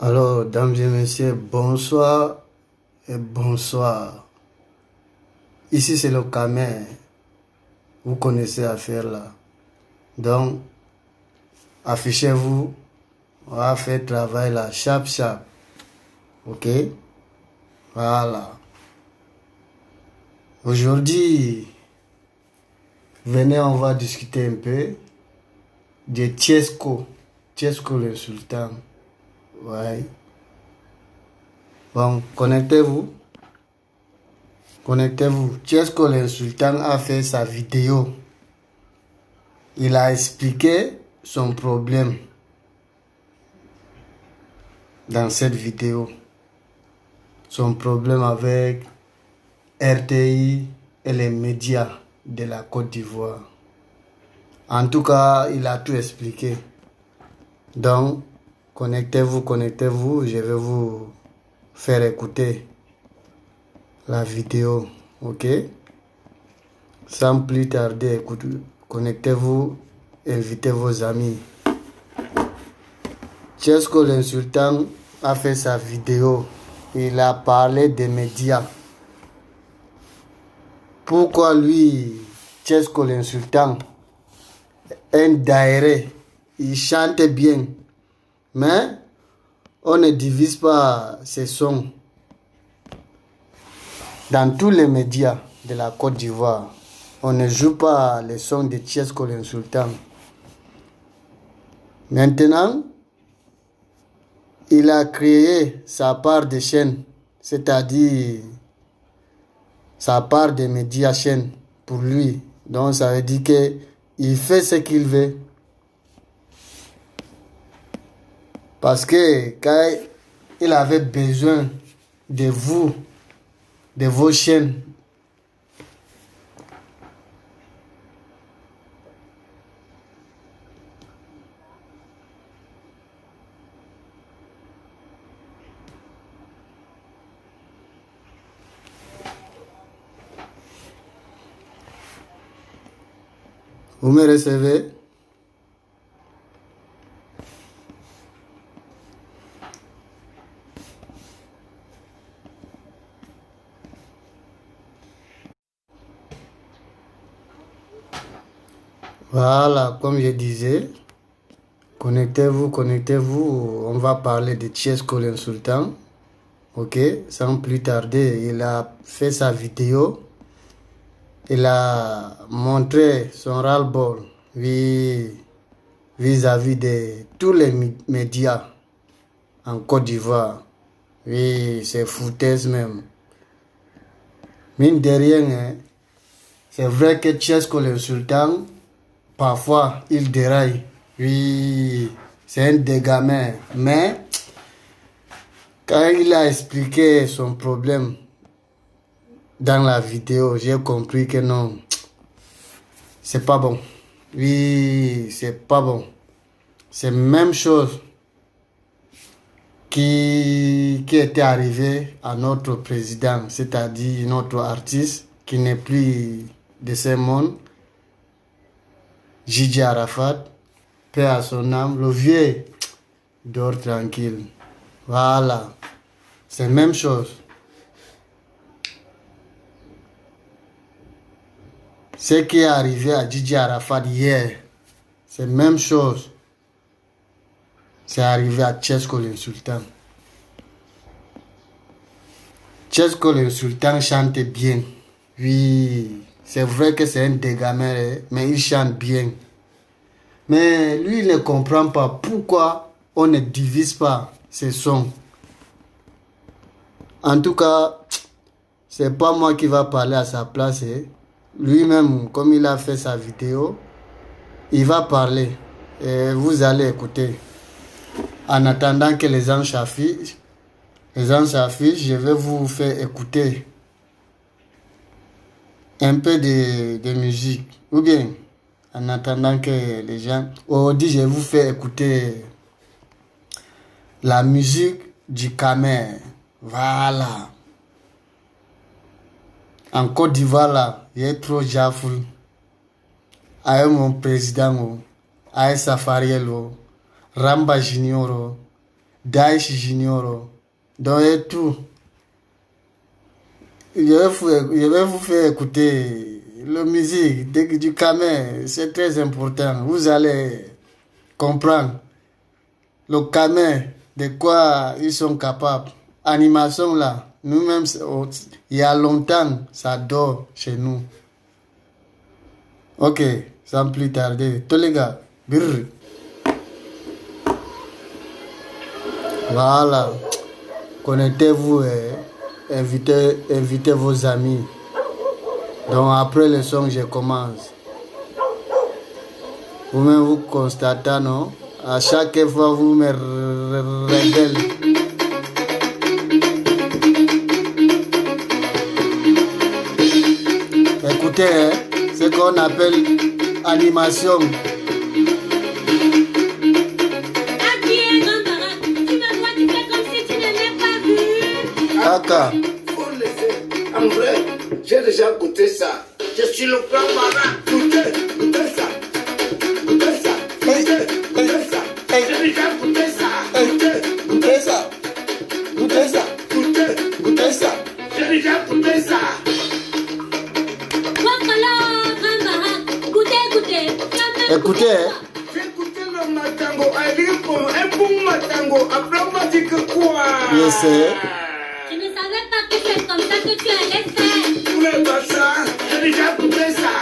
Alors, dames et messieurs, bonsoir et bonsoir. Ici, c'est le Camer. Vous connaissez l'affaire là. Donc, affichez-vous. On va faire le travail là, chap. Ok? Voilà. Aujourd'hui, venez, on va discuter un peu de Tiesko. Tiesko le sultan. Ouais. Bon, connectez-vous. Tiesko le sultan a fait sa vidéo. Il a expliqué son problème dans cette vidéo. Son problème avec RTI et les médias de la Côte d'Ivoire. En tout cas, il a tout expliqué. Donc, connectez-vous. Je vais vous faire écouter la vidéo. Ok? Sans plus tarder, connectez-vous, invitez vos amis. Tiesko l'insultant a fait sa vidéo. Il a parlé des médias. Pourquoi lui, Tiesko l'insultant, un daïré, il chante bien, mais on ne divise pas ses sons dans tous les médias de la Côte d'Ivoire. On ne joue pas les sons de Tiesko l'insultant. Maintenant, il a créé sa part de chaîne, c'est-à-dire sa part de médias chaîne pour lui. Donc ça veut dire qu'il fait ce qu'il veut. Parce que quand il avait besoin de vous, de vos chaînes, vous me recevez? Voilà, comme je disais, connectez-vous. On va parler de Tiesko l'insultant. Ok, sans plus tarder, il a fait sa vidéo. Il a montré son ras-le-bol vis-à-vis de tous les médias en Côte d'Ivoire. Oui, c'est foutaise même. Mine de rien, hein, c'est vrai que Tiesko l'insultant, parfois il déraille. Oui, c'est un dégamin. Mais quand il a expliqué son problème dans la vidéo, j'ai compris que non, c'est pas bon. Oui, c'est pas bon. C'est la même chose qui était arrivé à notre président, c'est-à-dire notre artiste qui n'est plus de ce monde, Gigi Arafat, paix à son âme, le vieux dort tranquille. Voilà, c'est la même chose. Ce qui est arrivé à Gigi Arafat hier, c'est la même chose. C'est arrivé à Tiesko l'insultant. Tiesko l'insultant chante bien. Oui, c'est vrai que c'est un dégamer, mais il chante bien. Mais lui, il ne comprend pas pourquoi on ne divise pas ses sons. En tout cas, c'est pas moi qui va parler à sa place. Lui-même, comme il a fait sa vidéo, il va parler. Et vous allez écouter. En attendant que les gens s'affichent, je vais vous faire écouter un peu de musique. Ou bien, en attendant que les gens... Aujourd'hui, je vous fais écouter la musique du Camer. Voilà. En Côte d'Ivoire, là, il y a trop jafou. Avec mon président, avec Safariel, Ramba Junior, Daesh Junior. Donc, et tout. Je vais vous faire écouter la musique du Kamer. C'est très important. Vous allez comprendre le Kamer, de quoi ils sont capables. Animation là, nous-mêmes, il y a longtemps, ça dort chez nous. Ok, sans plus tarder. Tous les gars, brrr. Voilà. Connectez-vous et invitez vos amis. Donc après le son, je commence. Vous-même, vous constatez, non? À chaque fois, vous me révélez. Écoutez, hein, ce qu'on appelle animation. Aka. En vrai, j'ai déjà goûté ça. Je suis le grand marin. Goûtez ça. Goûtez ça. Goûtez ça. J'ai déjà goûté ça. Goûtez ça. Goûtez ça. Goûtez ça. J'ai déjà goûté ça. Écoutez. J'ai goûté le matango. Un bon matango. Après, on m'a dit que quoi? Je sais. Je ne savais pas que c'est comme ça que tu allais faire. Vous n'avez pas ça? J'ai déjà goûté ça.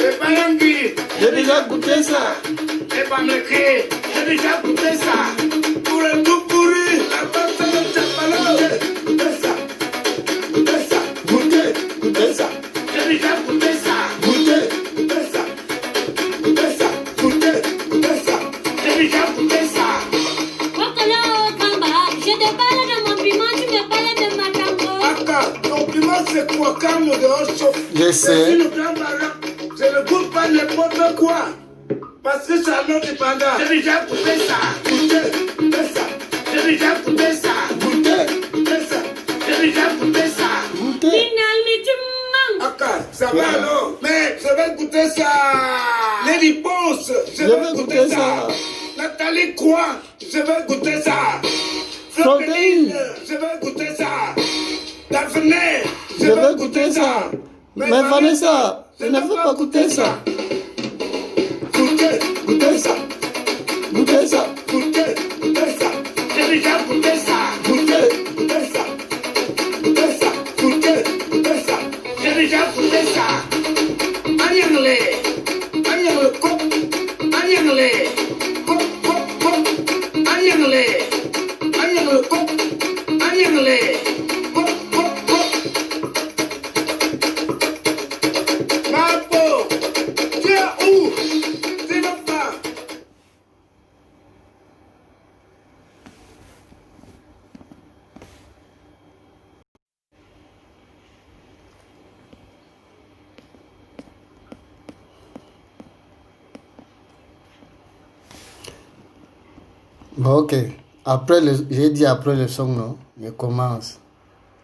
Et pas Yangui. J'ai déjà goûté ça. Et pas Mekri. J'ai déjà goûté ça. Pour le tout pourri. La pâte de chapalo. Goûtez ça. Goûtez ça. Goûtez ça. J'ai déjà goûté ça. Goûtez ça. Goûtez ça. Goûtez ça. J'ai déjà goûté ça. Je te parle de mon piment, tu me parles de ma tango. Aka, ton piment c'est quoi? Calme dehors chauffe. Je sais. C'est le grand marin. Je ne goûte pas n'importe quoi. Parce que c'est un autre pendant. J'ai déjà goûté ça. Goûtez ça. J'ai déjà goûté ça. Goûtez ça. J'ai déjà goûté ça. Aka, ça va alors? Mais je vais goûter ça. Lady Ponce, je vais goûter ça. Nathalie quoi? Je vais goûter ça. Floreline, je vais goûter ça. Daphné, je vais goûter ça. Mais Vanessa, je ne veux pas goûter ça. Goûtez ça. Goûtez ça. Goûtez ça. J'ai déjà goûté ça. Goûtez ça. Goûtez ça. Goûtez ça. J'ai déjà goûté ça. Agnangle. Agnangle cop. Agnangle. Cop. Agnangle. Agnangle cop. Agnangle. Cop. Mapo. Tu es où? Tu n'as pas. Bon, ok. J'ai dit après le son, non? Je commence.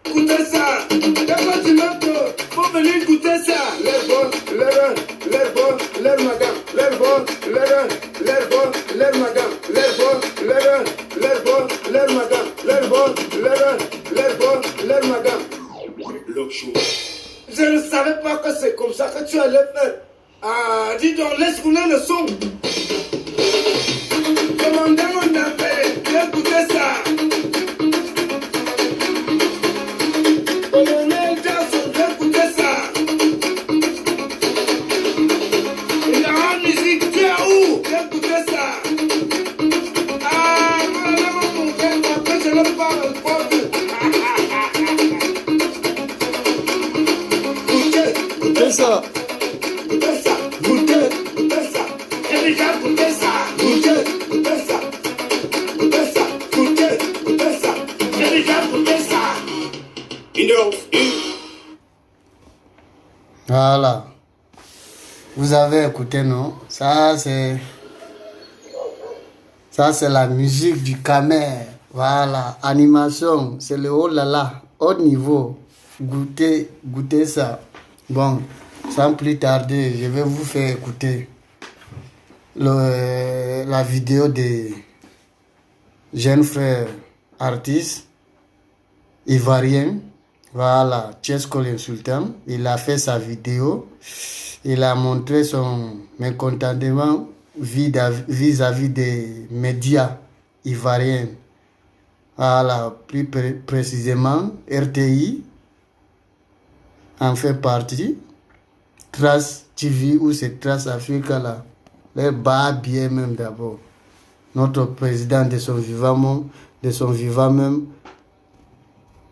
Goûtez ça. D'abord, tu notes. Faut venir goûter ça. L'air bon, l'air madame. L'air bon, l'air madame. L'air bon, l'air madame. L'air bon, l'air madame. L'eau chaude. Je ne savais pas que c'est comme ça que tu allais faire. Ah, dis donc, laisse rouler le son. Commandant mon appel, viens goûter ça. Colonel Johnson, viens goûter ça. Il y a une musique, tu es où? Viens goûter ça. Ah, voilà mon frère, après je le parle au peuple. Goûtez ça. Goûtez ça. Goûtez ça. J'ai déjà goûté ça. Goûtez ça. Goûtez ça. Goûtez ça. J'ai déjà goûté ça. Voilà. Vous avez écouté, non? Ça, c'est la musique du Kamer. Voilà. Animation. C'est le haut là là. Haut niveau. Goûtez ça. Bon. Sans plus tarder, je vais vous faire écouter la vidéo jeune frère artiste ivoirien. Voilà, Tchesco l'insultant. Il a fait sa vidéo. Il a montré son mécontentement vis-à-vis des médias ivoiriens. Voilà, plus précisément, RTI en fait partie. Trace TV ou c'est Trace Africa là. Les bas bien même d'abord. Notre président de son vivant même,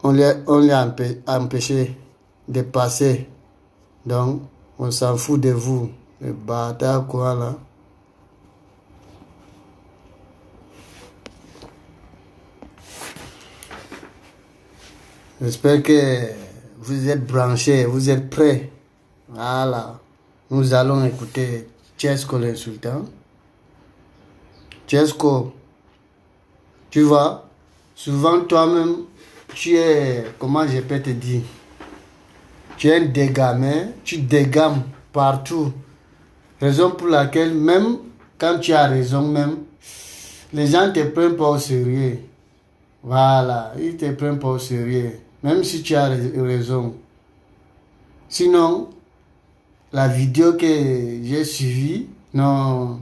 on l'a empêché de passer. Donc, on s'en fout de vous. Les bâtards quoi là. J'espère que vous êtes branchés, vous êtes prêts. Voilà. Nous allons écouter Tchesco l'insultant. Tchesco, tu vois, souvent toi-même, tu es, comment je peux te dire, tu es un dégamé, tu dégames partout. Raison pour laquelle, même quand tu as raison, même, les gens ne te prennent pas au sérieux. Voilà, ils ne te prennent pas au sérieux, même si tu as raison. Sinon, la vidéo que j'ai suivie, non,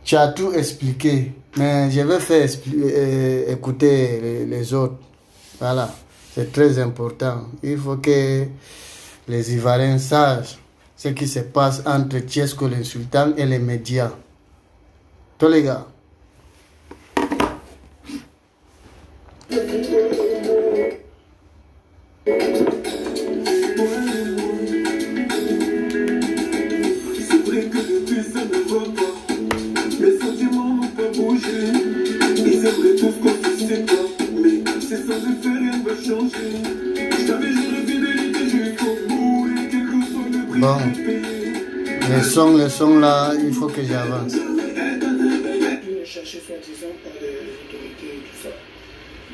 tu as tout expliqué, mais je vais faire écouter les autres. Voilà, c'est très important. Il faut que les Ivoiriens sachent ce qui se passe entre Tchesco l'insultant et les médias. Tous les gars. Bon, les sons là, il faut que j'avance. Chercher soi-disant par les autorités et tout ça.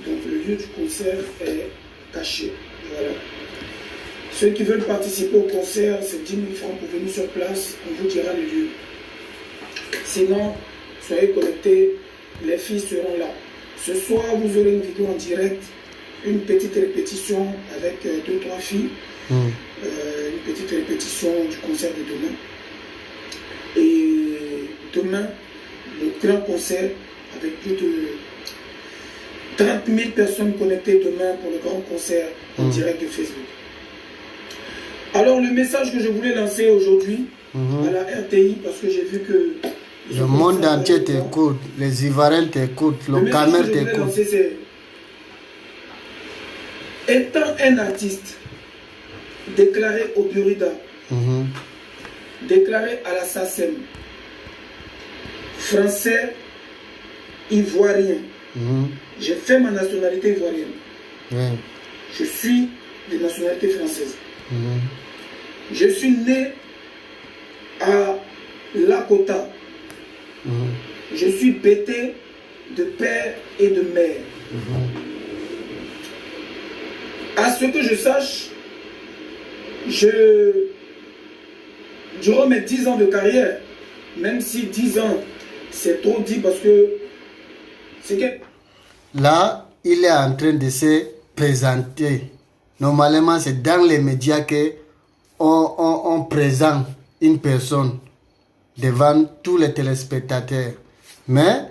Donc le lieu du concert est caché. Voilà. Ceux qui veulent participer au concert, c'est 10 000 francs pour venir sur place, on vous dira le lieu. Sinon, soyez connectés, les filles seront là. Ce soir, vous aurez une vidéo en direct, une petite répétition avec 2-3 filles. Une petite répétition du concert de demain. Et demain, le grand concert avec plus de 30 000 personnes connectées demain pour le grand concert en direct de Facebook. Alors le message que je voulais lancer aujourd'hui à la RTI, parce que j'ai vu que le monde entier t'écoute, les Ivoiriens t'écoutent, le Cameroun t'écoute. Étant un artiste déclaré au Burida, déclaré à la SACEM, français, ivoirien, j'ai fait ma nationalité ivoirienne. Je suis de nationalité française. Je suis né à Lakota. Je suis bêté de père et de mère. À ce que je sache, durant mes 10 ans de carrière, même si 10 ans c'est trop dit parce que c'est que... Là, il est en train de se présenter. Normalement, c'est dans les médias qu'on présente une personne devant tous les téléspectateurs. Mais,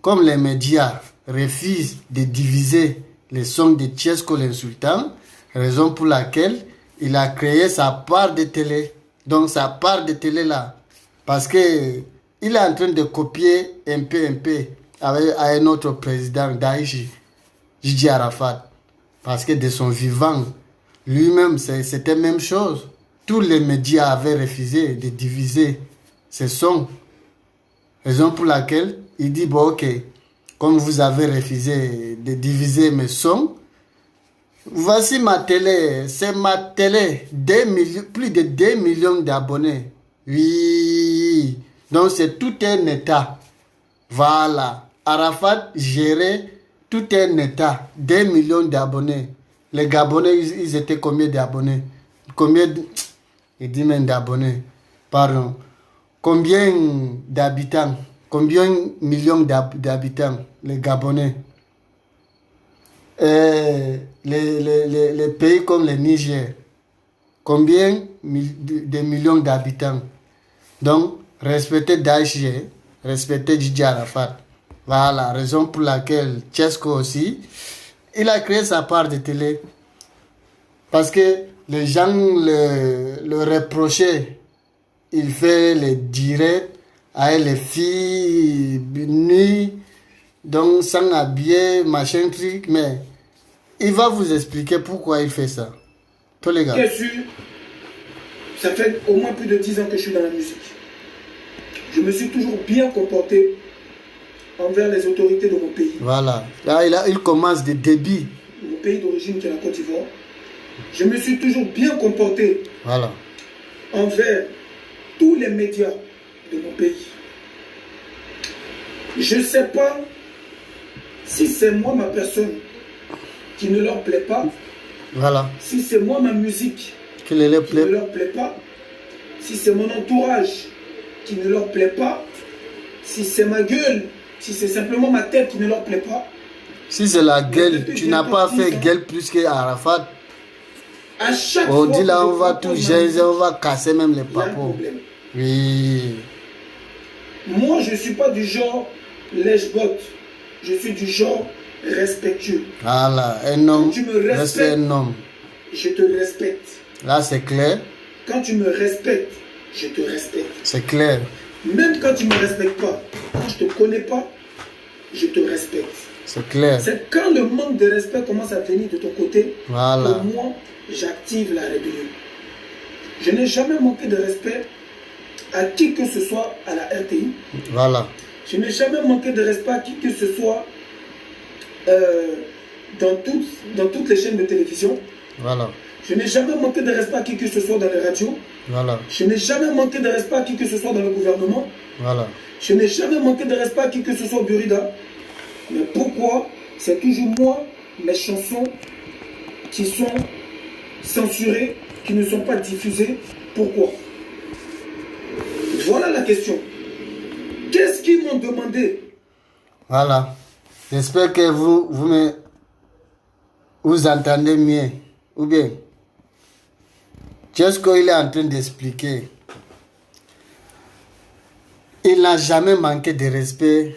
comme les médias refusent de diviser les sons de Tchesco l'insultant, raison pour laquelle il a créé sa part de télé. Donc, sa part de télé là. Parce que il est en train de copier un peu avec un autre président d'Aïchi, Gigi Arafat. Parce que de son vivant, lui-même, c'était la même chose. Tous les médias avaient refusé de diviser ces sons. Raison pour laquelle il dit, bon, ok, comme vous avez refusé de diviser mes sons, voici ma télé. C'est ma télé. Plus de 2 millions d'abonnés. Oui. Donc c'est tout un État. Voilà. Arafat gérait tout un État. 2 millions d'abonnés. Les Gabonais, ils étaient combien d'abonnés? Il dit même d'abonnés. Pardon. Combien d'habitants? combien de millions d'habitants, les Gabonais. Les pays comme le Niger, combien de millions d'habitants. Donc, respecter Daesh, respecter Didier Arafat. Voilà la raison pour laquelle Tchesco aussi, il a créé sa part de télé. Parce que les gens le reprochaient. Il fait les directs avec les filles nues, donc sans habiller, machin truc. Mais il va vous expliquer pourquoi il fait ça. Tous les gars. Bien sûr, ça fait au moins plus de 10 ans que je suis dans la musique. Je me suis toujours bien comporté envers les autorités de mon pays. Voilà. Là, il commence des débits. Mon pays d'origine qui est la Côte d'Ivoire. Je me suis toujours bien comporté. Voilà. Envers tous les médias de mon pays. Je ne sais pas si c'est moi ma personne qui ne leur plaît pas. Voilà. Si c'est moi ma musique qui ne leur plaît pas. Si c'est mon entourage qui ne leur plaît pas. Si c'est ma gueule. Si c'est simplement ma tête qui ne leur plaît pas. Si c'est la gueule, tu n'as pas fait gueule plus que Arafat. À chaque on fois dit là, on va tout gérer, on va casser même les papos. Oui. Moi, je ne suis pas du genre lèche-botte. Je suis du genre respectueux. Voilà, un homme. Quand tu me respectes, un homme. Je te respecte. Là, c'est clair. Quand tu me respectes, je te respecte. C'est clair. Même quand tu ne me respectes pas, quand je ne te connais pas, je te respecte. C'est clair. C'est quand le manque de respect commence à venir de ton côté, voilà. que moi, j'active la rébellion. Je n'ai jamais manqué de respect à qui que ce soit à la RTI. Voilà. Je n'ai jamais manqué de respect à qui que ce soit dans toutes les chaînes de télévision. Voilà. Je n'ai jamais manqué de respect à qui que ce soit dans les radios. Voilà. Je n'ai jamais manqué de respect à qui que ce soit dans le gouvernement. Voilà. Je n'ai jamais manqué de respect à qui que ce soit au Burida. Mais pourquoi c'est toujours moi, mes chansons qui sont censurées, qui ne sont pas diffusées? Pourquoi? Voilà la question. Qu'est-ce qu'ils m'ont demandé? Voilà. J'espère que vous entendez mieux. Ou bien, Tchesco, il est en train d'expliquer. Il n'a jamais manqué de respect.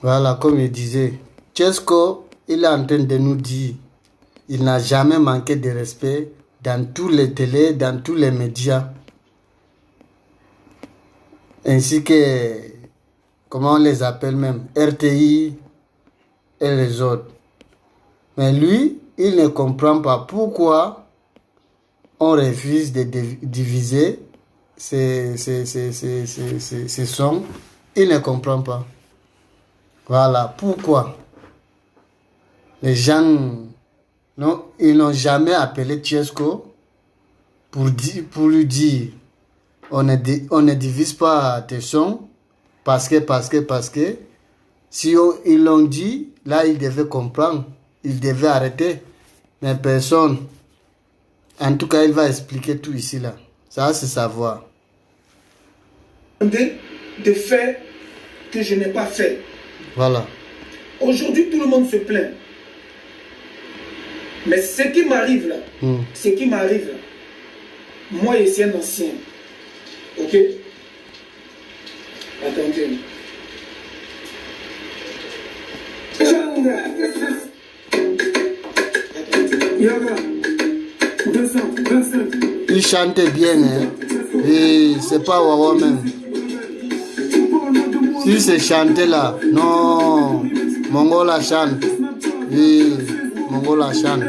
Voilà, comme il disait, Tchesco, il est en train de nous dire, il n'a jamais manqué de respect dans tous les télés, dans tous les médias, ainsi que, comment on les appelle même, RTI et les autres. Mais lui, il ne comprend pas pourquoi on refuse de diviser ces sons. Il ne comprend pas. Voilà pourquoi les gens, non, ils n'ont jamais appelé Tchesco pour lui dire on ne divise pas tes sons parce que si ils l'ont dit, là il devait comprendre, il devait arrêter, mais personne. En tout cas, il va expliquer tout ici là. Ça c'est savoir. De faire que je n'ai pas fait. Voilà. Aujourd'hui, tout le monde se plaint. Mais ce qui m'arrive là, moi, je suis un ancien. Ok? Attendez. Il chantait bien, hein? Et c'est pas Wawa même. Si c'est chanté là, non, Mongola chante. Oui, Mongola chante.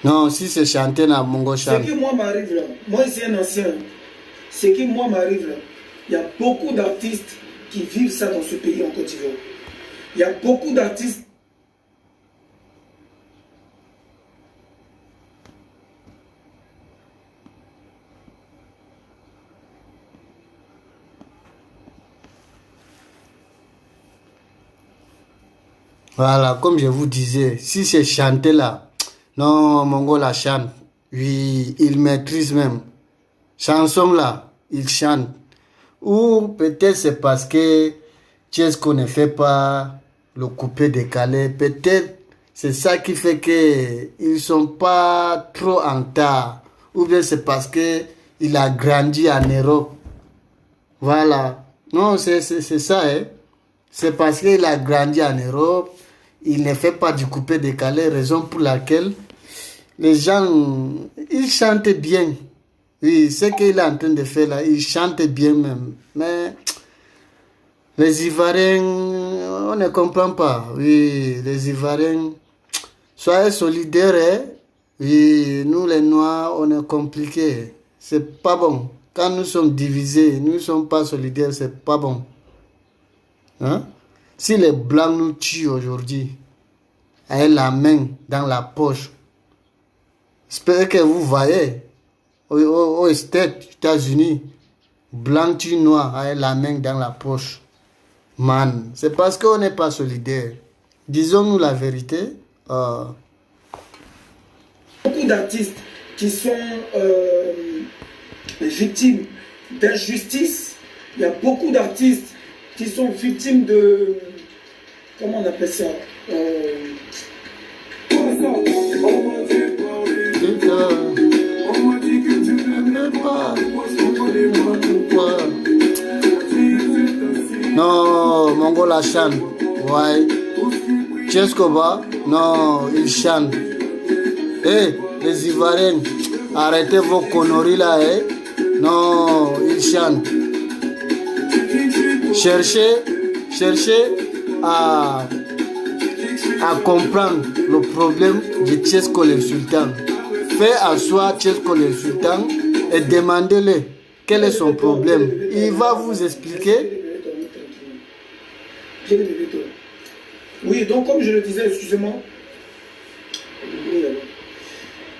Non, si c'est chanté là, Mongo chante. Ce qui moi m'arrive là, moi c'est un ancien. Ce qui moi m'arrive là, Il y a beaucoup d'artistes qui vivent ça dans ce pays en Côte d'Ivoire. Il y a beaucoup d'artistes. Voilà, comme je vous disais, si c'est chanté là, non, Mongo la chante. Oui, il maîtrise même. Chanson là, il chante. Ou peut-être c'est parce que Tchesco ne fait pas le coupé décalé. Peut-être c'est ça qui fait que ils sont pas trop en retard. Ou bien c'est parce que il a grandi en Europe. Voilà. Non, c'est ça, hein. C'est parce qu'il a grandi en Europe. Il ne fait pas du coupé décalé, raison pour laquelle les gens, ils chantent bien. Oui, ce qu'il est en train de faire là, il chante bien même. Mais les Ivoiriens, on ne comprend pas. Oui, les Ivoiriens, soyez solidaires. Hein? Oui, nous les Noirs, on est compliqués. C'est pas bon. Quand nous sommes divisés, nous ne sommes pas solidaires, c'est pas bon. Hein? Si les Blancs nous tuent aujourd'hui, avec la main dans la poche, j'espère que vous voyez, aux États-Unis, Blanc tue Noir avec la main dans la poche. Man, c'est parce qu'on n'est pas solidaires. Disons-nous la vérité. Beaucoup d'artistes qui sont victimes d'injustice. Il y a beaucoup d'artistes qui sont victimes de... Comment on appelle ça Non, Mongo la chante. Ouais. Tchescoba, non, il chante. Les Ivoiriens, arrêtez vos conneries là, Non, il chante. Cherchez à comprendre le problème de Tchesco le Sultan. Faites asseoir Tchesco le Sultan et demandez-le quel est son problème. Il va vous expliquer. Oui, donc comme je le disais, excusez-moi.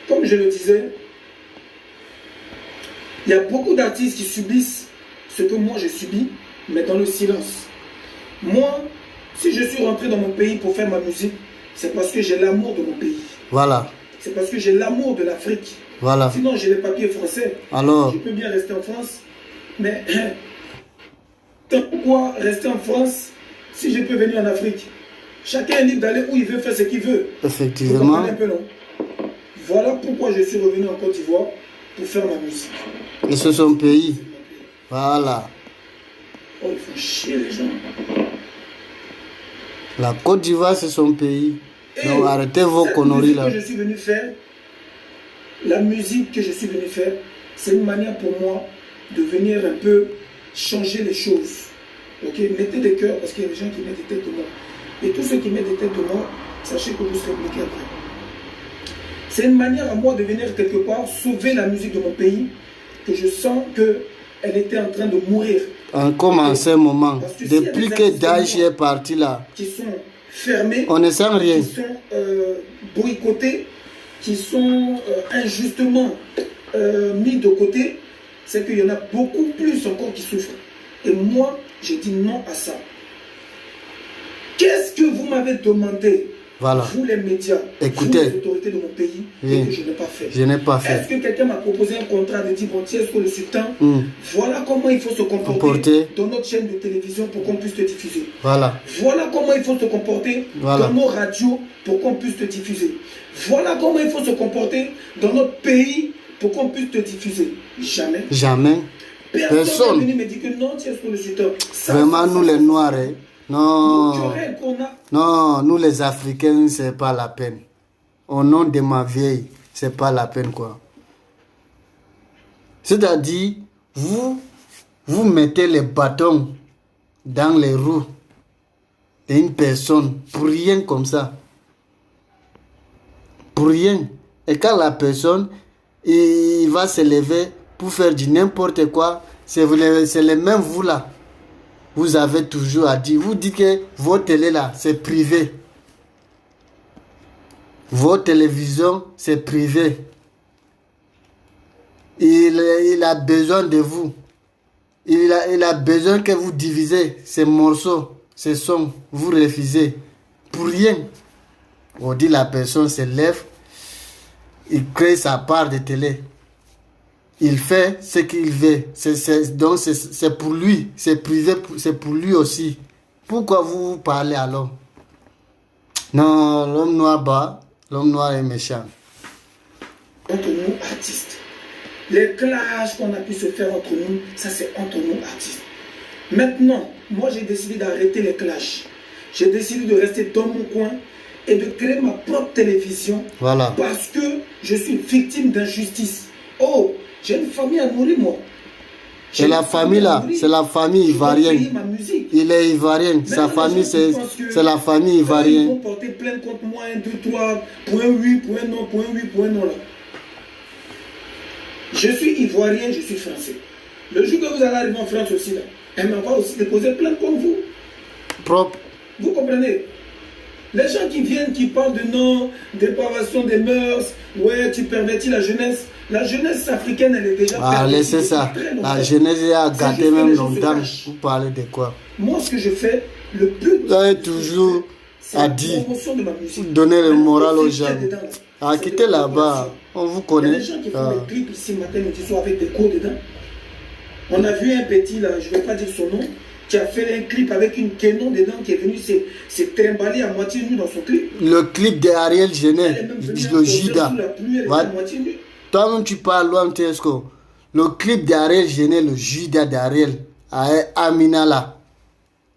Comme je le disais, il y a beaucoup d'artistes qui subissent ce que moi j'ai subi, mais dans le silence. Moi, si je suis rentré dans mon pays pour faire ma musique, c'est parce que j'ai l'amour de mon pays. Voilà. C'est parce que j'ai l'amour de l'Afrique. Voilà. Sinon, j'ai les papiers français. Alors, je peux bien rester en France, mais pourquoi rester en France si je peux venir en Afrique? Chacun est libre d'aller où il veut faire ce qu'il veut. Effectivement. Vous comprenez un peu, non? Voilà pourquoi je suis revenu en Côte d'Ivoire pour faire ma musique. Et c'est son pays. Voilà. Oh, il faut chier les gens. La Côte d'Ivoire, c'est son pays. Donc arrêtez vos conneries là. Que je suis venu faire, la musique que je suis venu faire, c'est une manière pour moi de venir un peu changer les choses. Ok, mettez des cœurs parce qu'il y a des gens qui mettent des têtes de mort. Et tous ceux qui mettent des têtes de mort, sachez que vous serez bloqués après. C'est une manière à moi de venir quelque part sauver la musique de mon pays, que je sens qu'elle était en train de mourir. En commençant un moment, depuis que Daesh est parti là, qui sont fermés, on ne sent rien. Qui sont boycottés, qui sont injustement mis de côté, c'est qu'il y en a beaucoup plus encore qui souffrent. Et moi, j'ai dit non à ça. Qu'est-ce que vous m'avez demandé, voilà. Vous les médias, écoutez, vous les autorités de mon pays, et que je n'ai pas fait. Je n'ai pas fait. Est-ce que quelqu'un m'a proposé un contrat de dire, bon, tiens, est-ce que le sultan, voilà comment il faut se comporter dans notre chaîne de télévision pour qu'on puisse te diffuser. Voilà. Voilà comment il faut se comporter dans nos radios pour qu'on puisse te diffuser. Voilà comment il faut se comporter dans notre pays pour qu'on puisse te diffuser. Jamais. Jamais. Personne n'est venu me dire que non, tiens, est-ce que le sultan. Vraiment, nous les Noirs, non, non, nous les Africains, c'est pas la peine. Au nom de ma vieille, c'est pas la peine quoi. C'est-à-dire, vous mettez les bâtons dans les roues d'une personne pour rien comme ça. Pour rien. Et quand la personne, il va se lever pour faire du n'importe quoi, c'est les mêmes vous là. Vous avez toujours à dire. Vous dites que votre télé là, c'est privé. Votre télévision, c'est privé. Il a besoin de vous. Il a besoin que vous divisez ces morceaux, ces sons. Vous refusez. Pour rien. On dit la personne se lève. Il crée sa part de télé. Il fait ce qu'il veut. Donc c'est pour lui. C'est privé. C'est pour lui aussi. Pourquoi vous parlez alors? Non, l'homme noir bas. L'homme noir est méchant. Entre nous, artistes. Les clashs qu'on a pu se faire entre nous, ça c'est entre nous, artistes. Maintenant, moi j'ai décidé d'arrêter les clashs. J'ai décidé de rester dans mon coin et de créer ma propre télévision. Voilà. Parce que je suis victime d'injustice. Oh, j'ai une famille à nourrir, moi. C'est la famille là, c'est la famille ivoirienne. Il est ivoirien, sa famille c'est la famille ivoirienne. Ils vont porter plainte contre moi, 1, 2, 3, point 8, point non, point 8, point non là. Je suis ivoirien, je suis français. Le jour que vous allez arriver en France aussi là, elle va aussi déposer plainte contre vous. Propre. Vous comprenez? Les gens qui viennent, qui parlent de non, dépravation des mœurs, ouais, tu pervertis la jeunesse. La jeunesse africaine, elle est déjà... Ah, laissez ça. La jeunesse a gâté même longtemps. Vous parlez de quoi? Moi, ce que je fais, le but... Vous avez toujours à dire, donner le moral aux gens. Ah, quittez là-bas. On vous connaît. Il y a des gens qui font des clips ici matin, midi, soir avec des cours dedans. On a vu un petit, là, je ne vais pas dire son nom, qui a fait un clip avec une canon dedans, qui est venu se trimballer à moitié nu dans son clip. Le clip d'Ariel Genet, le Judas. Toi-même, tu parles loin, Tesco. Le clip d'Ariel Genet, le Judas d'Ariel, Amina là.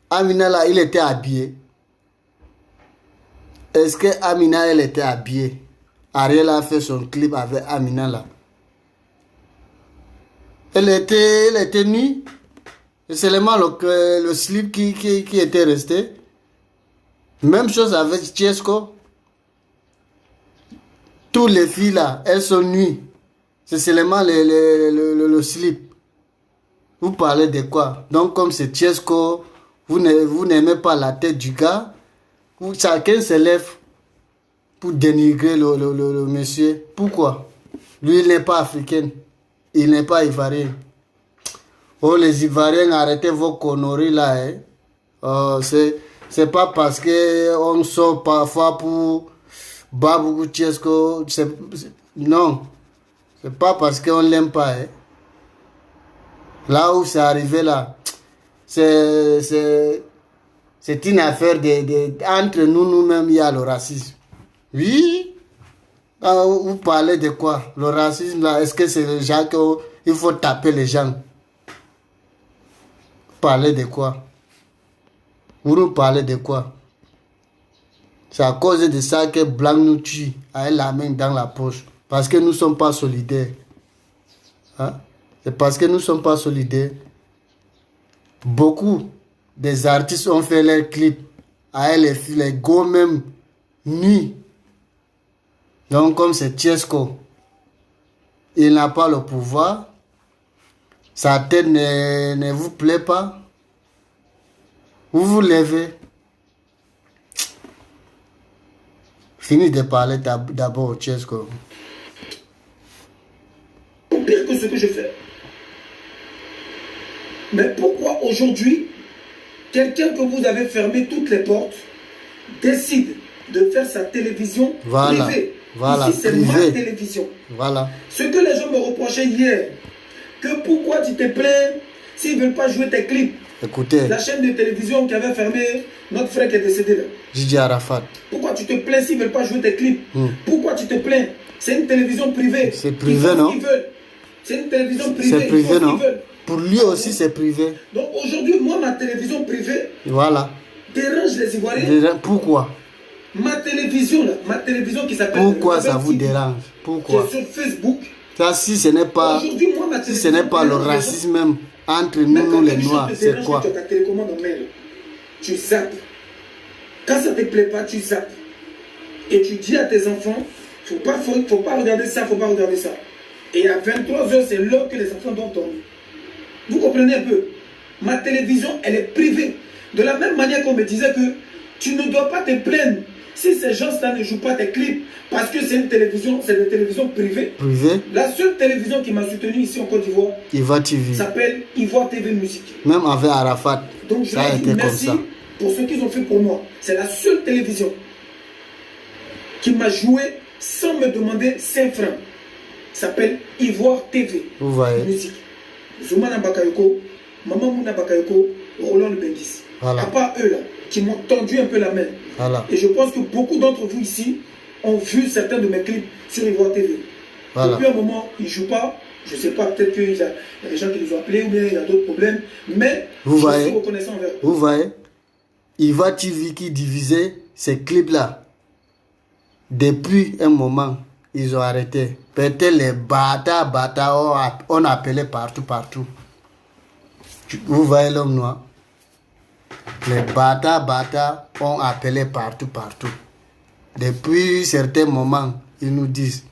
Amina là, il était habillé. Est-ce que Amina, elle était habillée? Ariel a fait son clip avec Amina là. Elle était nue. C'est seulement le slip qui était resté. Même chose avec Chesco. Toutes les filles là, elles sont nues. C'est seulement le slip. Vous parlez de quoi? Donc comme c'est Chesco, vous n'aimez pas la tête du gars. Chacun se lève pour dénigrer le monsieur. Pourquoi? Lui, il n'est pas africain. Il n'est pas ivoirien. Oh, les Ivoiriens, arrêtez vos conneries là. Hein. Oh, c'est pas parce qu'on sort parfois pour Babou Chesco. Non. C'est pas parce qu'on l'aime pas. Hein. Là où c'est arrivé là, c'est une affaire entre nous-mêmes, il y a le racisme. Oui. Ah, vous parlez de quoi? Le racisme là, est-ce que c'est les gens qu'il faut taper les gens? Parlez de quoi? Vous nous parlez de quoi? C'est à cause de ça que Blanc nous tue avec la main dans la poche. Parce que nous ne sommes pas solidaires. Hein? C'est parce que nous ne sommes pas solidaires. Beaucoup des artistes ont fait leurs clips avec les go même nus. Donc comme c'est Chesco, il n'a pas le pouvoir. Sa tête ne vous plaît pas. Vous vous levez. Fini de parler d'abord au Chesco. Pire que ce que je fais. Mais pourquoi aujourd'hui, quelqu'un que vous avez fermé toutes les portes décide de faire sa télévision privée? Voilà, ici, c'est ma télévision. Voilà. Ce que les gens me reprochaient hier, que pourquoi tu te plains s'ils ne veulent pas jouer tes clips. Écoutez. La chaîne de télévision qui avait fermé notre frère qui est décédé là. Gigi Arafat. Pourquoi tu te plains s'ils ne veulent pas jouer tes clips? Pourquoi tu te plains? C'est une télévision privée. C'est privé, non? C'est une télévision privée. C'est privé, non? Pour lui aussi, c'est privé. Donc aujourd'hui, moi, ma télévision privée dérange les Ivoiriens. Pourquoi? Ma télévision, là, ma télévision qui s'appelle... Pourquoi ça vous dérange? Pourquoi? Qui est sur Facebook. Ça, si ce n'est pas, moi, si ce n'est pas le racisme même entre nous, les Noirs, c'est quoi? Tu as ta télécommande en main, tu zappes. Quand ça ne te plaît pas, tu zappes. Et tu dis à tes enfants, faut pas regarder ça, faut pas regarder ça. Et à 23h, c'est l'heure que les enfants doivent dormir. Vous comprenez un peu? Ma télévision, elle est privée. De la même manière qu'on me disait que tu ne dois pas te plaindre si ces gens-là ne jouent pas tes clips parce que c'est une télévision, c'est une télévision privée. La seule télévision qui m'a soutenu ici en Côte d'Ivoire, Ivoire TV, s'appelle Ivoire TV Musique. même avec Arafat, donc je ça a leur dis été comme merci ça. pour ce qu'ils ont fait pour moi. C'est la seule télévision qui m'a joué sans me demander 5 francs. S'appelle Ivoire TV Vous voyez. Musique. Zoumana Bakayoko, Maman Mouna Bakayoko, Roland Le Bendis. Voilà. À part eux là, qui m'ont tendu un peu la main. Voilà. Et je pense que beaucoup d'entre vous ici ont vu certains de mes clips sur Ivoire TV. Voilà. Depuis un moment, ils ne jouent pas. Je ne sais pas, peut-être qu'il y a des gens qui les ont appelés ou bien il y a d'autres problèmes. Mais Vous je voyez. suis reconnaissant envers eux. Vous voyez, Ivoire TV qui divisait ces clips-là, depuis un moment, ils ont arrêté. Peut-être les bâtards, on appelait partout. Vous voyez l'homme noir? Les bâtards, on appelait partout. Depuis certains moments, ils nous disent,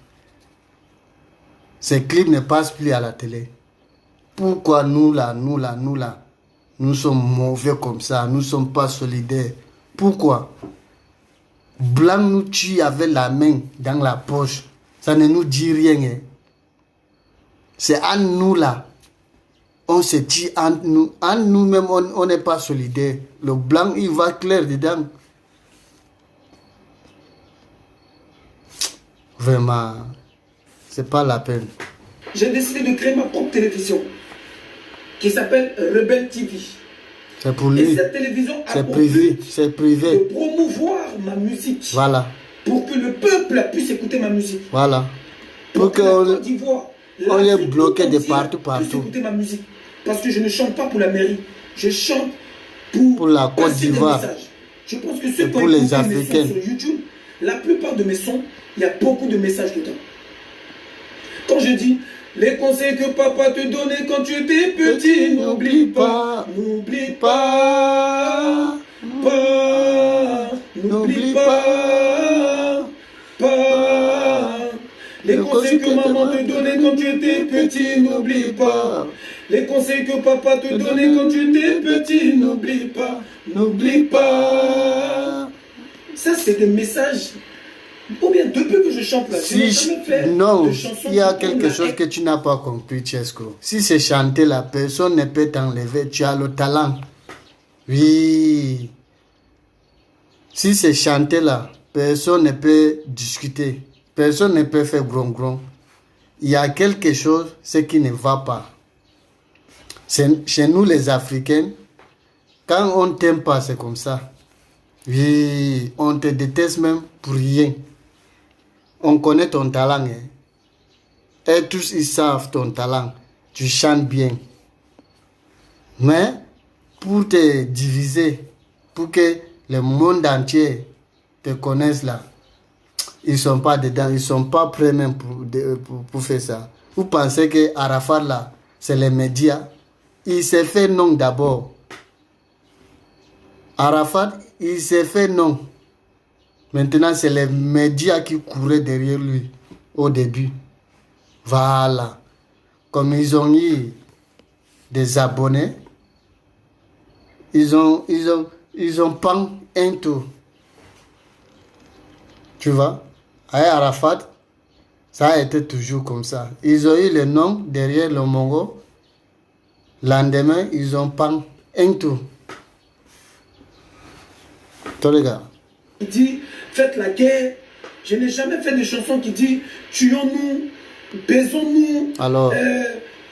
ces clips ne passent plus à la télé. Pourquoi nous là, nous sommes mauvais comme ça, nous ne sommes pas solidaires? Pourquoi? Blanc nous tue avec la main dans la poche, ça ne nous dit rien. Hein? C'est à nous là, on se tue entre nous-mêmes, on n'est pas solidaires. Le blanc, il va clair dedans. Vraiment, c'est pas la peine. J'ai décidé de créer ma propre télévision qui s'appelle Rebelle TV. C'est pour Et lui. cette télévision a C'est pour privé. but C'est de privé. promouvoir ma musique. Voilà. Pour que le peuple puisse écouter ma musique. Voilà. Pour que la qu'on Côte d'Ivoire, on est l'Afrique bloqué tout de entière partout. puisse écouter ma musique. Parce que je ne chante pas pour la mairie. Je chante pour la Côte passer des d'Ivoire. messages. Je pense que ceux Et qui ont pour les écouté mes sons Africains. sur YouTube, la plupart de mes sons, il y a beaucoup de messages dedans. Quand je dis les conseils que papa te donnait quand tu étais petit, n'oublie pas, n'oublie pas, n'oublie pas. Les conseils que maman te donnait quand tu étais petit, n'oublie pas. Les conseils que papa te donnait quand tu étais petit, n'oublie pas, n'oublie pas. Ça, c'est des messages. Ou bien depuis que je chante là, je n'ai jamais fait Non, de chansons il y a qui tournent quelque la chose haine. que tu n'as pas compris, Chesco. Si c'est chanter, la personne ne peut t'enlever. Tu as le talent. Oui. Si c'est chanter là, personne ne peut discuter. Personne ne peut faire gron. Il y a quelque chose, ce qui ne va pas. Chez nous les Africains, quand on ne t'aime pas, c'est comme ça. Oui, on te déteste même pour rien. On connaît ton talent. Hein. Et tous, ils savent ton talent. Tu chantes bien. Mais, pour te diviser, pour que le monde entier te connaisse là, ils ne sont pas dedans. Ils ne sont pas prêts même pour faire ça. Vous pensez que Arafat là, c'est les médias? Il s'est fait non d'abord. Arafat, il s'est fait non. Maintenant, c'est les médias qui couraient derrière lui au début. Voilà. Comme ils ont eu des abonnés, ils ont pas un tour. Tu vois? Avec Arafat, ça a été toujours comme ça. Ils ont eu le nom derrière le Mongo. Lendemain, ils ont pas un tour. Toi, les gars. Il dit, faites la guerre. Je n'ai jamais fait de chanson qui dit, tuons-nous, baisons-nous, Alors,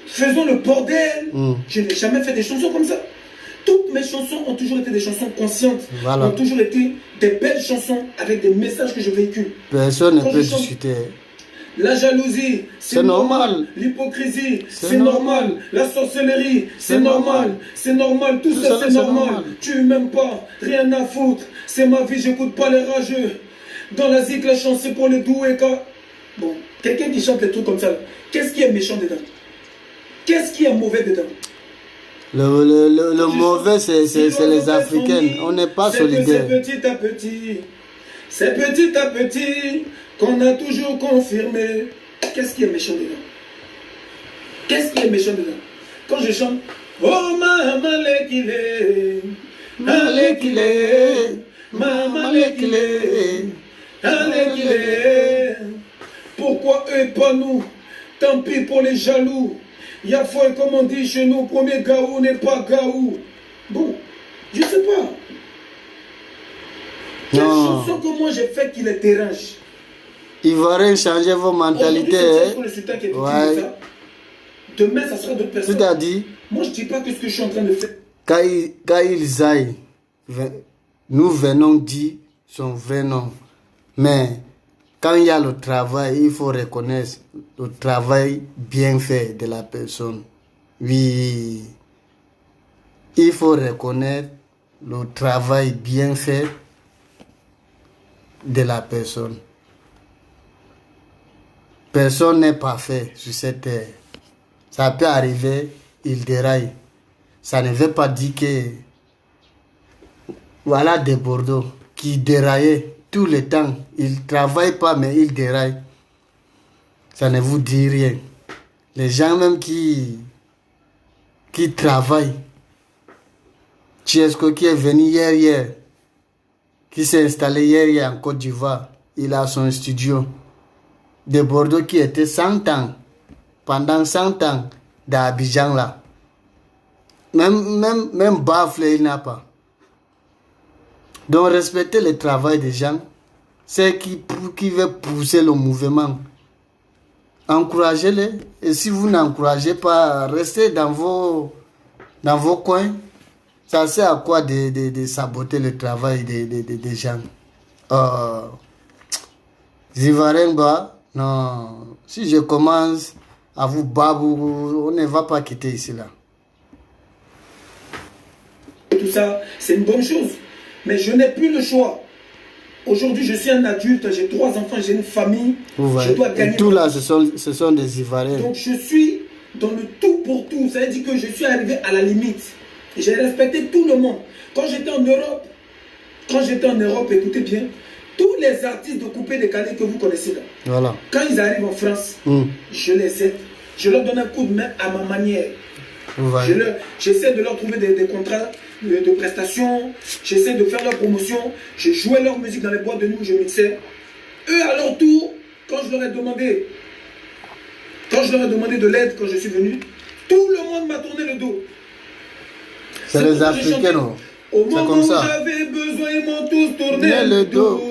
faisons le bordel. Mm. Je n'ai jamais fait des chansons comme ça. Toutes mes chansons ont toujours été des chansons conscientes. Voilà. Ont toujours été des belles chansons avec des messages que je véhicule. personne ne Quand peut je chante- discuter. La jalousie, C'est normal. L'hypocrisie, C'est c'est normal. normal. La sorcellerie, c'est C'est normal. normal. C'est normal. Tout ça, c'est normal. Tu m'aimes pas, rien à foutre. C'est ma vie, j'écoute pas les rageux. Dans la zik, la chance, c'est pour les doués. Bon, quelqu'un qui chante des trucs comme ça, là, qu'est-ce qui est méchant dedans? Qu'est-ce qui est mauvais dedans? Le mauvais, c'est les Africains. On n'est pas solidaires. C'est petit à petit. C'est petit à petit qu'on a toujours confirmé. Qu'est-ce qui est méchant dedans? Qu'est-ce qui est méchant dedans? Quand je chante, oh maman lekile, alekile, maman lekile, alekile. Pourquoi eux et pas nous? Tant pis pour les jaloux. Yafoué, comme on dit chez nous, premier gaou n'est pas gaou. Bon, je sais pas. Quelle chanson que moi j'ai fait qui les dérange? Ivoirien, changez vos mentalités. Le sultan qui est victime de ça. Demain, ça sera d'autres personnes. Tout à dit. Moi, je ne dis pas que ce que je suis en train de faire. Quand ils aillent, nous venons dire son vrai nom. Mais quand il y a le travail, il faut reconnaître le travail bien fait de la personne. Oui, il faut reconnaître le travail bien fait de la personne. Personne n'est parfait sur cette terre. Ça peut arriver, il déraille. Ça ne veut pas dire que... Voilà des Bordeaux qui déraillaient tout le temps. Ils ne travaillent pas, mais ils déraillent. Ça ne vous dit rien. Les gens même qui travaillent. Chesco qui est venu hier, qui s'est installé hier en Côte d'Ivoire, il a son studio. De Bordeaux qui était 100 ans, pendant 100 ans, d'Abidjan là. Même baffle, il n'a pas. Donc respecter le travail des gens, c'est qui veut pousser le mouvement. Encouragez-les. Et si vous n'encouragez pas, restez dans vos coins. Ça sert à quoi de saboter le travail des gens? Zivarenba, non. Si je commence à vous babou, on ne va pas quitter ici là. Tout ça, c'est une bonne chose. Mais je n'ai plus le choix. Aujourd'hui, je suis un adulte, j'ai 3 enfants, j'ai une famille. Je dois gagner. Et tout là, ce sont des Ivoiriens. Donc je suis dans le tout pour tout. Ça veut dire que je suis arrivé à la limite. J'ai respecté tout le monde. Quand j'étais en Europe, écoutez bien, tous les artistes de coupé décalé que vous connaissez là, voilà. Quand ils arrivent en France, je les aide. Je leur donne un coup de main à ma manière. J'essaie de leur trouver des contrats de prestations. J'essaie de faire leur promotion. Je jouais leur musique dans les boîtes de nuit où je mixais. Eux, à leur tour, quand je leur ai demandé de l'aide quand je suis venu, tout le monde m'a tourné le dos. C'est les Africains, non? Au moment où j'avais besoin, ils m'ont tous tourné le dos.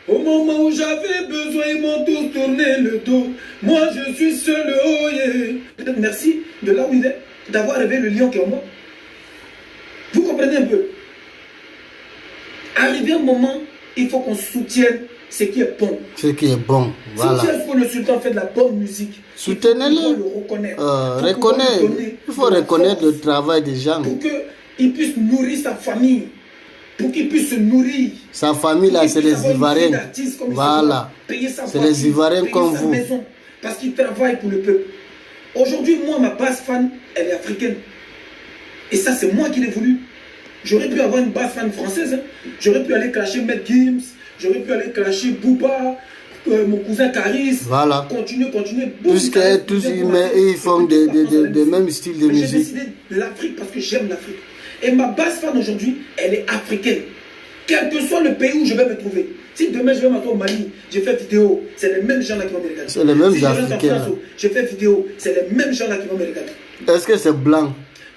Au moment où j'avais besoin, ils m'ont tous tourné le dos. Moi, je suis seul, oh yeah. Peut-être merci de là où il est, d'avoir réveillé le lion qui est en moi. Vous comprenez un peu? Arrivé un moment, il faut qu'on soutienne ce qui est bon. Ce qui est bon, voilà. Si le sultan fait de la bonne musique, soutenez-le. Il faut le reconnaître. Il faut reconnaître le travail des gens. Pour qu'il puisse nourrir sa famille. Pour qu'il puisse se nourrir. Sa famille là, c'est les Ivoiriens. Voilà. C'est les Ivoiriens comme vous. Maison, parce qu'ils travaillent pour le peuple. Aujourd'hui, moi, ma base fan, elle est africaine. Et ça, c'est moi qui l'ai voulu. J'aurais pu avoir une base fan française. Hein. J'aurais pu aller clasher Matt Gims. J'aurais pu aller clasher Booba. Mon cousin Caris. Voilà. Continuer. Puisque tous ils font des mêmes styles de musique. J'ai décidé de l'Afrique parce que j'aime l'Afrique. Et ma base fan aujourd'hui, elle est africaine. Quel que soit le pays où je vais me trouver. Si demain je vais m'attendre au Mali, j'ai fait vidéo, c'est les mêmes gens là qui vont me regarder. C'est les mêmes si Africains. J'ai fait vidéo, c'est les mêmes gens là qui vont me regarder. Est-ce que c'est blanc?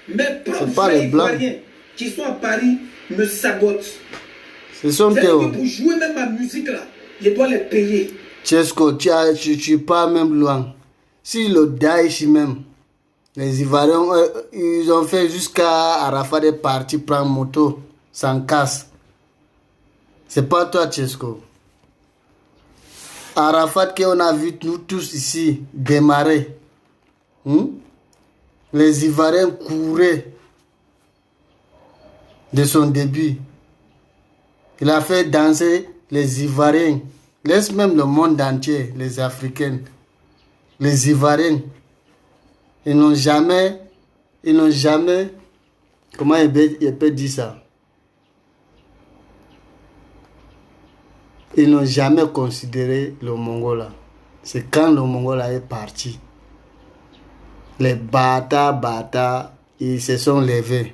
Mais pas les blancs qui sont à Paris me sabotent. Ce sont tes... Pour jouer même ma musique là, je dois les payer. Chesco, tu pars même loin. Si le Daesh même, les Ivoiriens, ils ont fait jusqu'à Arafat est parti prendre moto sans casque. C'est pas toi, Chesco. Arafat qu'on a vu nous tous ici démarrer. Les Ivoiriens couraient de son début. Il a fait danser les Ivoiriens. Laisse même le monde entier, les Africains. Les Ivoiriens. Ils n'ont jamais, comment il peut dire ça? Ils n'ont jamais considéré le Mongola. C'est quand le Mongola est parti. Les bâtards, ils se sont levés.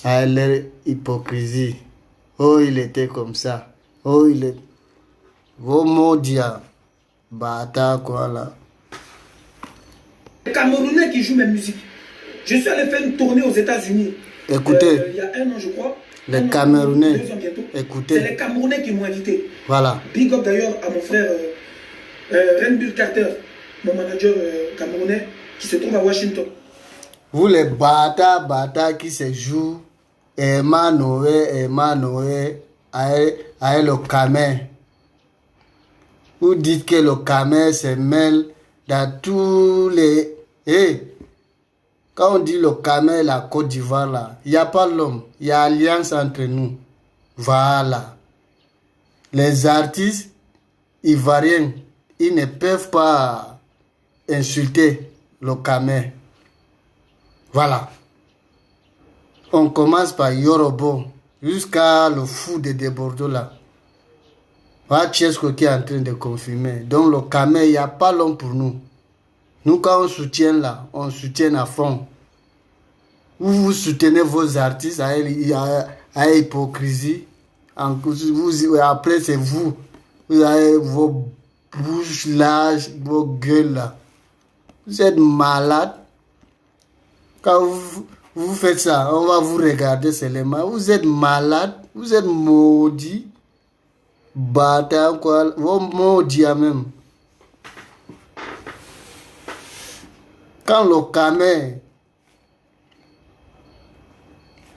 À leur hypocrisie. Oh, il était comme ça. Oh, il est... Vos mots dia. Bâtard, quoi, là. Les Camerounais qui jouent mes musiques. Je suis allé faire une tournée aux États-Unis. Écoutez. Il y a 1 an, je crois. Les Camerounais. 2 ans bientôt. Écoutez. C'est les Camerounais qui m'ont invité. Voilà. Big up d'ailleurs à mon frère Renbull Carter, mon manager camerounais, qui se trouve à Washington. Vous les bâtards qui se jouent, Emmanuel, avec le Camer. Vous dites que le Camer se mêle dans tous les... Quand on dit le Camer, la Côte d'Ivoire, là, il n'y a pas l'homme, il y a alliance entre nous. Voilà. Les artistes ivoiriens, ils ne peuvent pas insulter le Camer. Voilà. On commence par Yorobo jusqu'à le fou de Bordeaux là. Voilà Chesco qui est en train de confirmer. Donc le Camer, il n'y a pas l'homme pour nous. Nous quand on soutient là, on soutient à fond. Vous soutenez vos artistes à hypocrisie. Après c'est vous. Vous avez vos bouches larges, vos gueules là. Vous êtes malades. Quand vous faites ça, on va vous regarder seulement. Vous êtes malade, vous êtes maudit. Bâtard, quoi. Vous maudits même. Quand le Camer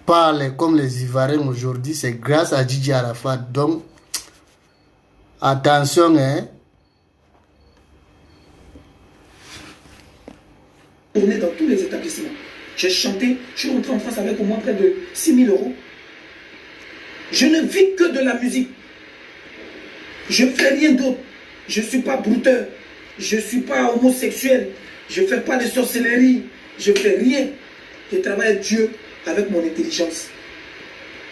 parle comme les Ivoiriens aujourd'hui, c'est grâce à Djidji Arafat. Donc, attention, hein. Tourné dans tous les établissements. J'ai chanté, je suis rentré en France avec au moins près de 6 000 €. Je ne vis que de la musique. Je ne fais rien d'autre. Je ne suis pas brouteur. Je ne suis pas homosexuel. Je ne fais pas de sorcellerie. Je ne fais rien. Je travaille avec Dieu avec mon intelligence.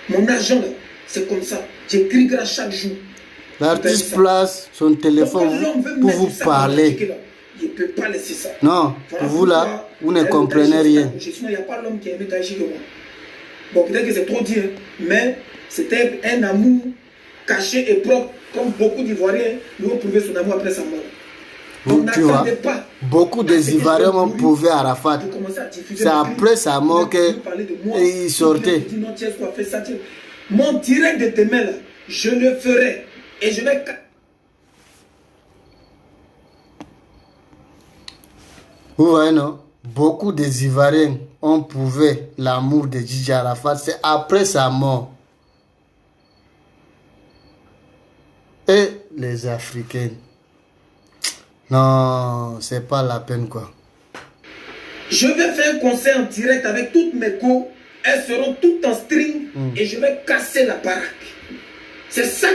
Mon argent, là, c'est comme ça. J'écris grâce chaque jour. L'artiste place son téléphone pour vous parler. Je ne peux pas laisser ça. Non, voilà, pour vous là, vous ne comprenez rien. Sinon, il n'y a pas l'homme qui a aimé Taïchi que moi. Bon, peut-être que c'est trop dire, mais c'était un amour caché et propre, comme beaucoup d'Ivoiriens lui ont prouvé son amour après sa mort. Donc, tu vois, beaucoup des Ivoiriens ont prouvé à Arafat. C'est après sa mort qu'il sortait. Mon direct de demain, là, je le ferai et je vais... Vous voyez, non? Beaucoup des Ivoiriens ont prouvé l'amour de Djidji Arafat. C'est après sa mort. Et les Africains. Non, c'est pas la peine, quoi. Je vais faire un concert en direct avec toutes mes go. Elles seront toutes en string et je vais casser la baraque. C'est ça.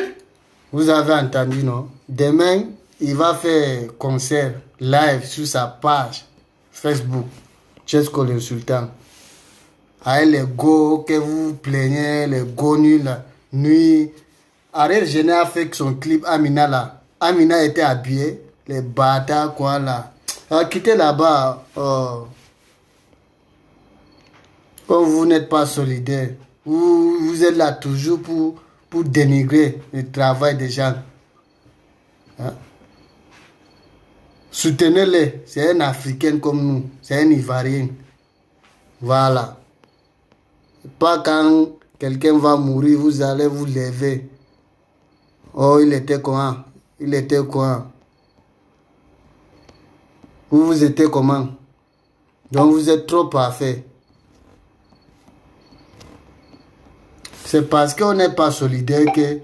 Vous avez entendu, non? Demain, il va faire concert live sur sa page Facebook. Chesco le Sultan. Avec les go que vous plaignez, les go nuls là. Nuit. Ariel Gené a fait son clip Amina là. Amina était habillée. Les bâtards quoi là. Alors, quittez là-bas. Quand vous n'êtes pas solidaire. Vous êtes là toujours pour dénigrer le travail des gens. Hein? Soutenez-les. C'est un Africain comme nous. C'est un Ivoirien. Voilà. Pas quand quelqu'un va mourir, vous allez vous lever. Oh, il était comment? Il était quoi? Vous étiez comment? Donc vous êtes trop parfait. C'est parce qu'on n'est pas solidaire que...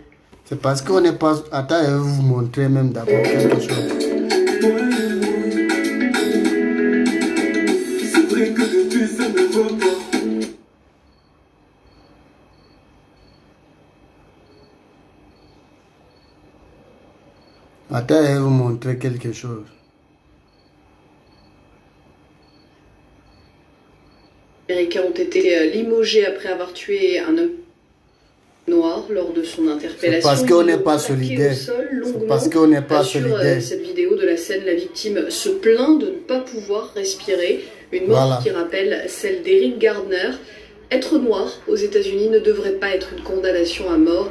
C'est parce qu'on n'est pas... Attends, je vais vous montrer même d'abord quelque chose. C'est vrai que depuis ça ne va pas. Attends, je vais vous montrer quelque chose. Les Américains ont été limogés après avoir tué un homme noir. noir lors de son interpellation. Parce qu'on n'est pas solidaire. C'est parce qu'on n'est pas solidaire. Sur cette vidéo de la scène, la victime se plaint de ne pas pouvoir respirer. Une mort qui rappelle celle d'Eric Gardner. Être noir aux États-Unis ne devrait pas être une condamnation à mort.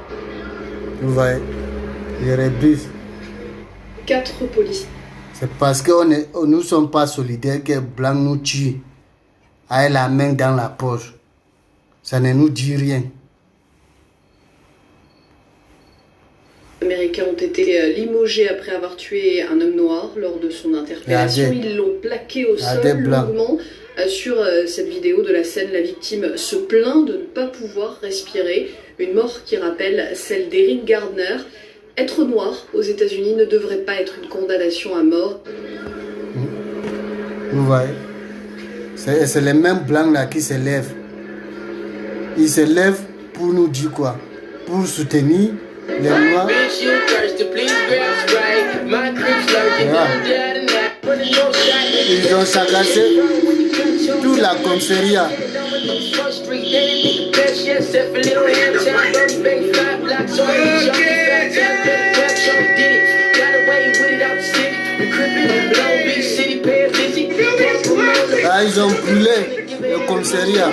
Vous voyez, il rebise. 4 policiers. C'est parce que nous ne sommes pas solidaires que Blanc nous tue. Avec la main dans la poche. Ça ne nous dit rien. Américains ont été limogés après avoir tué un homme noir lors de son interpellation. Ils l'ont plaqué au sol longuement. Sur cette vidéo de la scène, la victime se plaint de ne pas pouvoir respirer. Une mort qui rappelle celle d'Eric Gardner. Être noir aux États-Unis ne devrait pas être une condamnation à mort. Vous voyez, c'est les mêmes blancs là qui se lèvent. Ils se lèvent pour nous dire quoi? Pour soutenir les noirs. Ils ont saccagé toute la commissariat. Ah, ils ont brûlé le commissariat.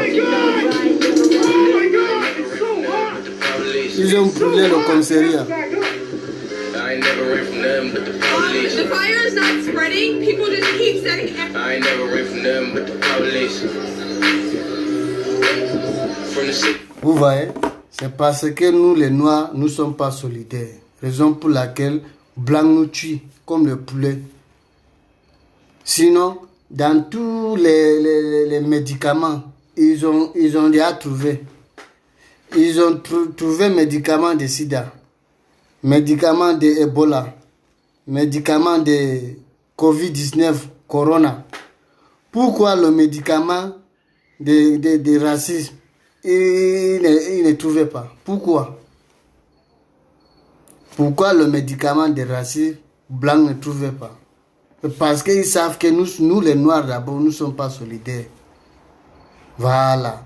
Ils ont brûlé le commissariat. The fire is not spreading. People just keep setting. I ain't never ran from them but the police. From the city. Vous voyez, c'est parce que nous les Noirs, nous ne sommes pas solidaires. Raison pour laquelle Blanc nous tue comme le poulet. Sinon, dans tous les médicaments, ils ont déjà trouvé. Ils ont trouvé médicaments de sida, médicaments de Ebola, médicaments de Covid-19, Corona. Pourquoi le médicament de racisme, il ne trouvait pas? Pourquoi? Pourquoi le médicament de racisme blanc ne trouvait pas? Parce qu'ils savent que nous les Noirs d'abord, nous ne sommes pas solidaires. Voilà.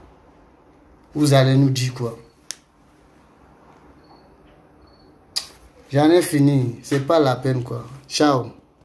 Vous allez nous dire quoi? J'en ai fini. C'est pas la peine quoi. Ciao.